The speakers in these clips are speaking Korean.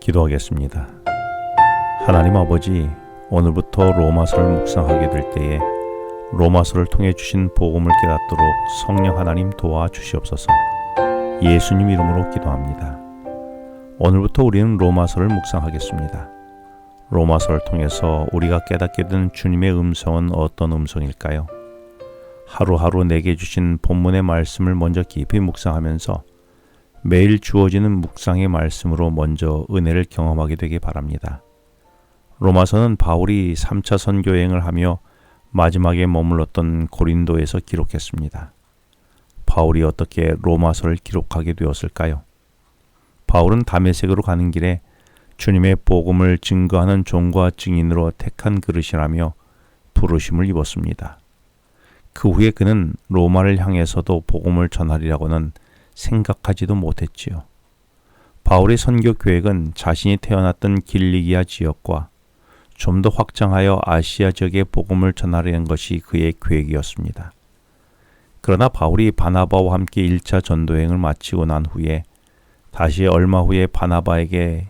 기도하겠습니다. 하나님 아버지, 오늘부터 로마서를 묵상하게 될 때에 로마서를 통해 주신 복음을 깨닫도록 성령 하나님 도와주시옵소서. 예수님 이름으로 기도합니다. 오늘부터 우리는 로마서를 묵상하겠습니다. 로마서를 통해서 우리가 깨닫게 된 주님의 음성은 어떤 음성일까요? 하루하루 내게 주신 본문의 말씀을 먼저 깊이 묵상하면서 매일 주어지는 묵상의 말씀으로 먼저 은혜를 경험하게 되기 바랍니다. 로마서는 바울이 3차 선교 여행을 하며 마지막에 머물렀던 고린도에서 기록했습니다. 바울이 어떻게 로마서를 기록하게 되었을까요? 바울은 다메섹으로 가는 길에 주님의 복음을 증거하는 종과 증인으로 택한 그릇이라며 부르심을 입었습니다. 그 후에 그는 로마를 향해서도 복음을 전하리라고는 생각하지도 못했지요. 바울의 선교 계획은 자신이 태어났던 길리기아 지역과 좀 더 확장하여 아시아 지역의 복음을 전하려는 것이 그의 계획이었습니다. 그러나 바울이 바나바와 함께 1차 전도여행을 마치고 난 후에 다시 얼마 후에 바나바에게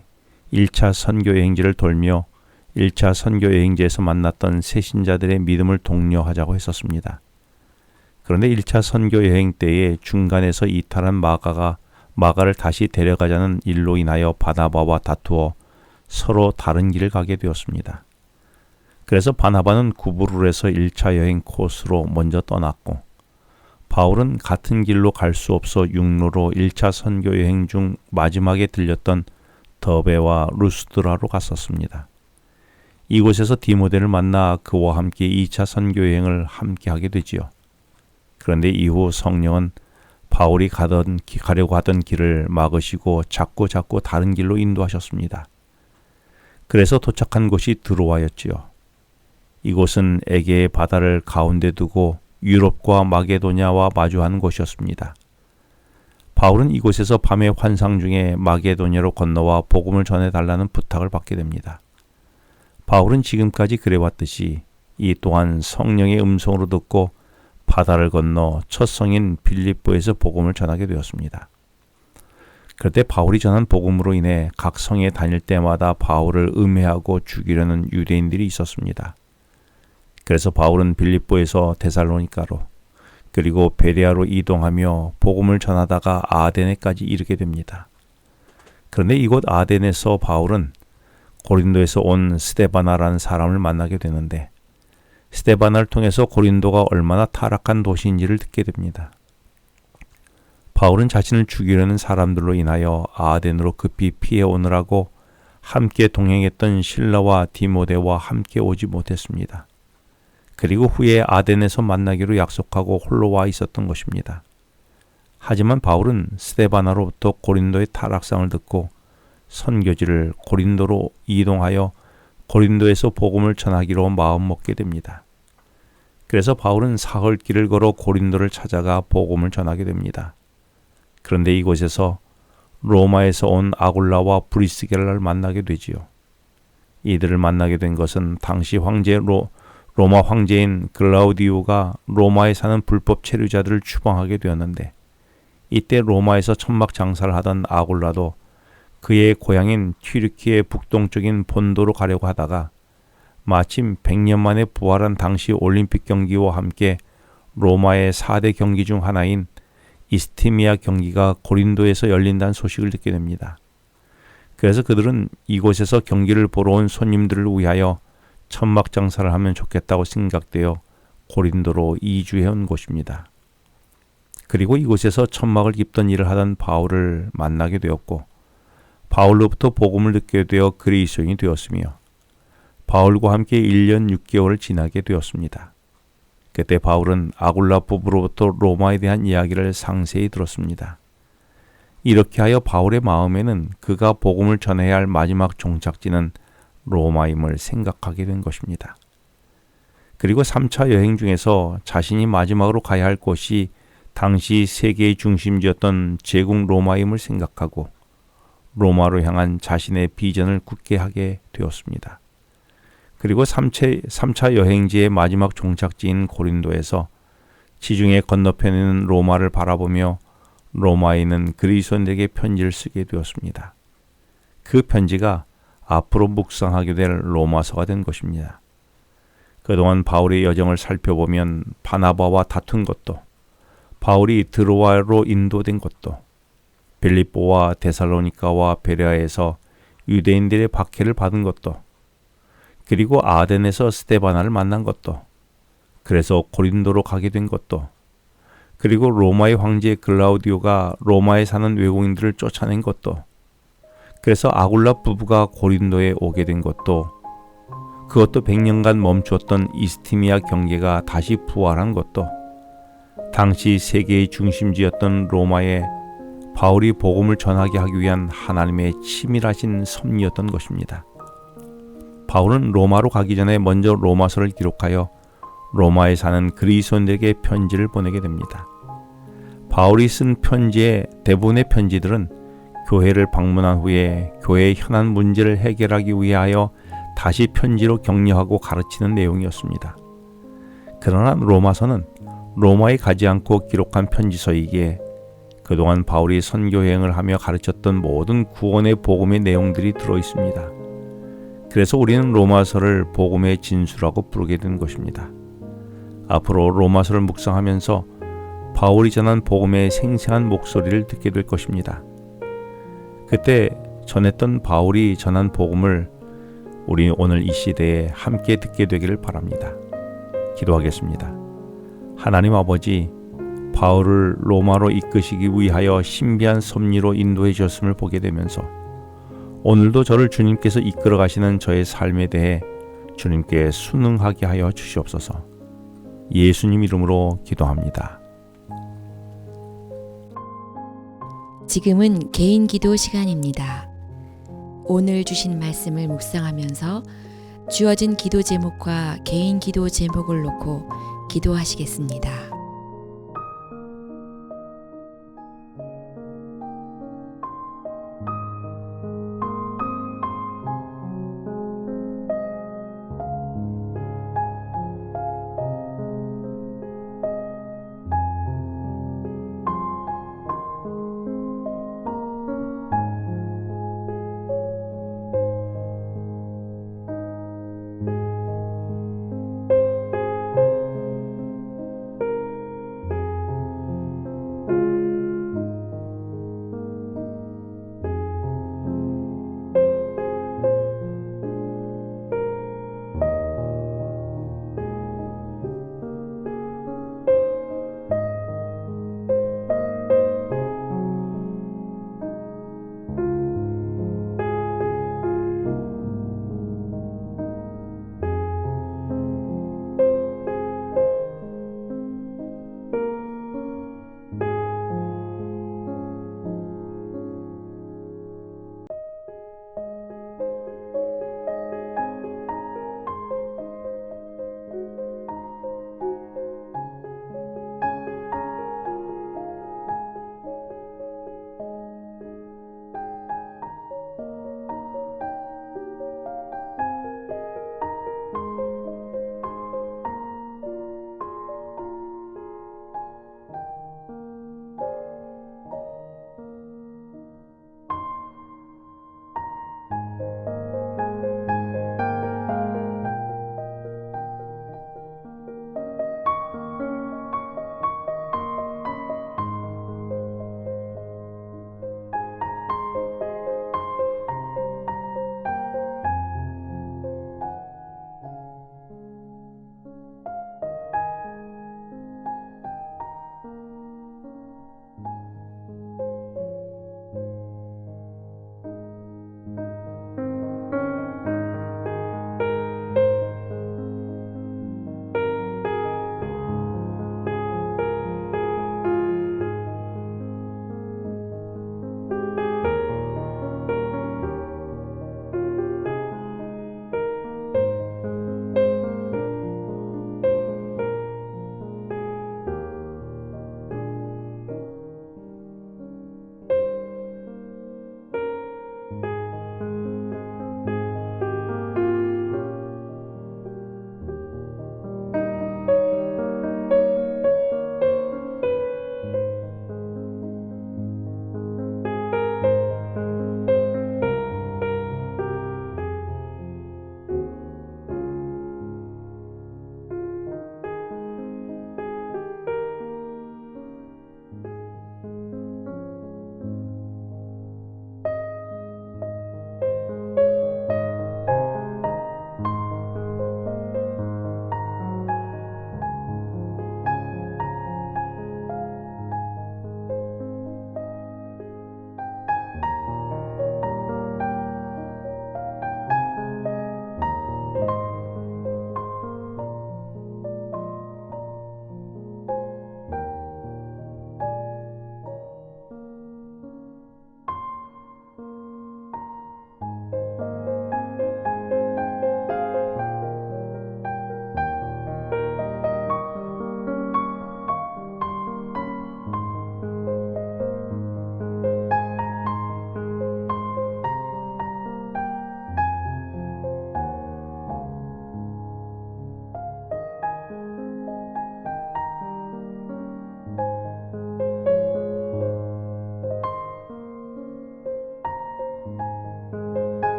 1차 선교 여행지를 돌며 1차 선교 여행지에서 만났던 새신자들의 믿음을 독려하자고 했었습니다. 그런데 1차 선교 여행 때에 중간에서 이탈한 마가를 다시 데려가자는 일로 인하여 바나바와 다투어 서로 다른 길을 가게 되었습니다. 그래서 바나바는 구브룰에서 1차 여행 코스로 먼저 떠났고 바울은 같은 길로 갈 수 없어 육로로 1차 선교 여행 중 마지막에 들렸던 더베와 루스드라로 갔었습니다. 이곳에서 디모데를 만나 그와 함께 2차 선교 여행을 함께 하게 되지요. 그런데 이후 성령은 바울이 가려고 하던 길을 막으시고 자꾸 다른 길로 인도하셨습니다. 그래서 도착한 곳이 드로아였지요. 이곳은 에게의 바다를 가운데 두고 유럽과 마게도냐와 마주하는 곳이었습니다. 바울은 이곳에서 밤의 환상 중에 마게도냐로 건너와 복음을 전해달라는 부탁을 받게 됩니다. 바울은 지금까지 그래왔듯이 이 또한 성령의 음성으로 듣고 바다를 건너 첫 성인 빌립보에서 복음을 전하게 되었습니다. 그때 바울이 전한 복음으로 인해 각 성에 다닐 때마다 바울을 음해하고 죽이려는 유대인들이 있었습니다. 그래서 바울은 빌립보에서 데살로니가로 그리고 베레아로 이동하며 복음을 전하다가 아데네까지 이르게 됩니다. 그런데 이곳 아덴에서 바울은 고린도에서 온 스데바나라는 사람을 만나게 되는데 스데바나를 통해서 고린도가 얼마나 타락한 도시인지를 듣게 됩니다. 바울은 자신을 죽이려는 사람들로 인하여 아덴으로 급히 피해 오느라고 함께 동행했던 실라와 디모데와 함께 오지 못했습니다. 그리고 후에 아덴에서 만나기로 약속하고 홀로 와 있었던 것입니다. 하지만 바울은 스데바나로부터 고린도의 타락상을 듣고 선교지를 고린도로 이동하여 고린도에서 복음을 전하기로 마음먹게 됩니다. 그래서 바울은 사흘 길을 걸어 고린도를 찾아가 복음을 전하게 됩니다. 그런데 이곳에서 로마에서 온 아굴라와 브리스게라를 만나게 되지요. 이들을 만나게 된 것은 당시 로마 황제인 글라우디오가 로마에 사는 불법 체류자들을 추방하게 되었는데 이때 로마에서 천막 장사를 하던 아굴라도 그의 고향인 튀르키의 북동적인 본도로 가려고 하다가 마침 100년 만에 부활한 당시 올림픽 경기와 함께 로마의 4대 경기 중 하나인 이스티미아 경기가 고린도에서 열린다는 소식을 듣게 됩니다. 그래서 그들은 이곳에서 경기를 보러 온 손님들을 위하여 천막 장사를 하면 좋겠다고 생각되어 고린도로 이주해 온 곳입니다. 그리고 이곳에서 천막을 깁던 일을 하던 바울을 만나게 되었고 바울로부터 복음을 듣게 되어 그리스도인이 되었으며 바울과 함께 1년 6개월을 지나게 되었습니다. 그때 바울은 아굴라 부부로부터 로마에 대한 이야기를 상세히 들었습니다. 이렇게 하여 바울의 마음에는 그가 복음을 전해야 할 마지막 종착지는 로마임을 생각하게 된 것입니다. 그리고 3차 여행 중에서 자신이 마지막으로 가야 할 곳이 당시 세계의 중심지였던 제국 로마임을 생각하고 로마로 향한 자신의 비전을 굳게 하게 되었습니다. 그리고 3차 여행지의 마지막 종착지인 고린도에서 지중해 건너편에 있는 로마를 바라보며 로마에 있는 그리스도인들에게 편지를 쓰게 되었습니다. 그 편지가 앞으로 묵상하게 될 로마서가 된 것입니다. 그동안 바울의 여정을 살펴보면 바나바와 다툰 것도, 바울이 드로아로 인도된 것도, 빌립보와 데살로니가와 베레아에서 유대인들의 박해를 받은 것도, 그리고 아덴에서 스데바나를 만난 것도, 그래서 고린도로 가게 된 것도, 그리고 로마의 황제 글라우디오가 로마에 사는 외국인들을 쫓아낸 것도, 그래서 아굴라 부부가 고린도에 오게 된 것도, 그것도 100년간 멈추었던 이스티미아 경계가 다시 부활한 것도, 당시 세계의 중심지였던 로마에 바울이 복음을 전하게 하기 위한 하나님의 치밀하신 섭리였던 것입니다. 바울은 로마로 가기 전에 먼저 로마서를 기록하여 로마에 사는 그리스도인들에게 편지를 보내게 됩니다. 바울이 쓴 편지의 대부분의 편지들은 교회를 방문한 후에 교회의 현안 문제를 해결하기 위하여 다시 편지로 격려하고 가르치는 내용이었습니다. 그러나 로마서는 로마에 가지 않고 기록한 편지서이기에 그동안 바울이 선교 여행을 하며 가르쳤던 모든 구원의 복음의 내용들이 들어있습니다. 그래서 우리는 로마서를 복음의 진수라고 부르게 된 것입니다. 앞으로 로마서를 묵상하면서 바울이 전한 복음의 생생한 목소리를 듣게 될 것입니다. 그때 전했던 바울이 전한 복음을 우리 오늘 이 시대에 함께 듣게 되기를 바랍니다. 기도하겠습니다. 하나님 아버지, 바울을 로마로 이끄시기 위하여 신비한 섭리로 인도해 주셨음을 보게 되면서 오늘도 저를 주님께서 이끌어 가시는 저의 삶에 대해 주님께 순응하게 하여 주시옵소서. 예수님 이름으로 기도합니다. 지금은 개인 기도 시간입니다. 오늘 주신 말씀을 묵상하면서 주어진 기도 제목과 개인 기도 제목을 놓고 기도하시겠습니다.